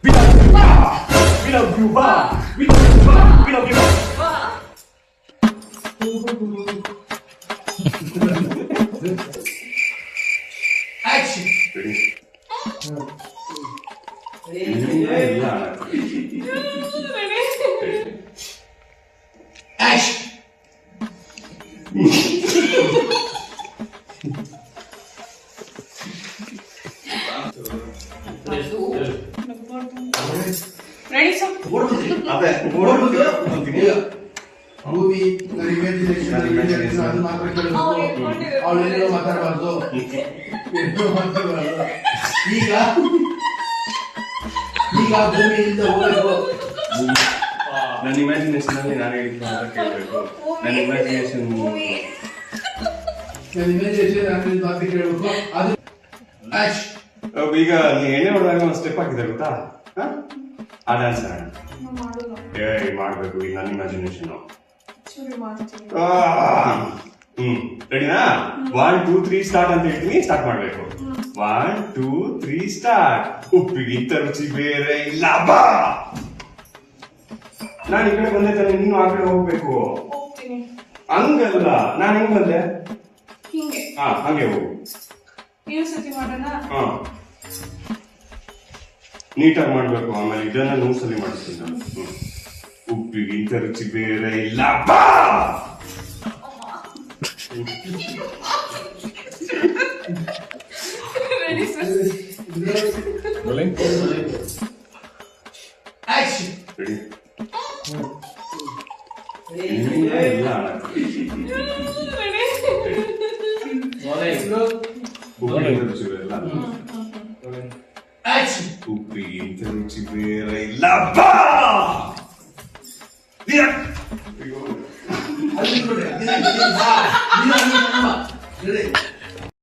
We love you, ba. We love you, ba. We love you, ba. Action. Ready? Action. Ready, sir? ಅದೇ ನೋಡ್ಬಿಟ್ಟು movie imagination ಅದು ಮಾತ್ರ ಕೇಳಬೇಕು. ಅವಳು ಏನೋ ಮಾತಾಡಬಾರ್ದು, ಏನೋ ಮಾತಾಡಬಾರ್ದು. ಈಗ ಭೂಮಿಯಿಂದ ಹೋಗಬೇಕು. ನನ್ನ ಇಮ್ಯಾಜಿನೇಷನ್ ಅಲ್ಲಿ ನಾನು ಹೇಳಿದ್ದು ಕೇಳಬೇಕು. ನನ್ನ ಇಮ್ಯಾಜಿನೇಷನ್ ಮಾತು ಕೇಳಬೇಕು. ಅದು ಈಗ ನೀ ಎಣ್ಣೆ ಹೊಡೆದಾಗ ಒಂದು ಸ್ಟೆಪ್ ಹಾಕಿದೆ ಗೊತ್ತಾ? ಆ ಡ್ಯಾನ್ಸ್ ಮಾಡ್ಬೇಕು. ಈಗ ನನ್ನ ಇಮ್ಯಾಜಿನೇಷನ್. ರೆಡಿನಾ? 1 2 3 ಸ್ಟಾರ್ಟ್ ಅಂತ ಹೇಳ್ತೀನಿ. ಸ್ಟಾರ್ಟ್ ಮಾಡ್ಬೇಕು. 1 2 3 ಸ್ಟಾರ್ಟ್. ಉಪ್ಪಿಗಿಂತ ರುಚಿ ಬೇರೆ ಇಲ್ಲ ಬಾ. ನಾನು ಈ ಕಡೆ ಬಂದೆ ತಾನೆ, ನೀನು ಆ ಕಡೆ ಹೋಗ್ಬೇಕು. ಹಂಗಲ್ಲ, ನಾನು ಹೆಂಗ್ ಬಂದೆ? ಹಂಗೆ ಹೋಗು. ನೀಟಾಗಿ ಮಾಡ್ಬೇಕು. ಆಮೇಲೆ ಇದನ್ನ 100 ಸಲ ಮಾಡಿಸ್ತೀನಿ ನಾನು. ಉಪ್ಪಿಗಿಂತ ರುಚಿ ಬೇರೆ ಇಲ್ಲ ಬಾ. ಉಪ್ಪಿಗಿಂತ ರುಚಿ ಬೇರೆ ಇಲ್ಲ ಬಾ. ಅದು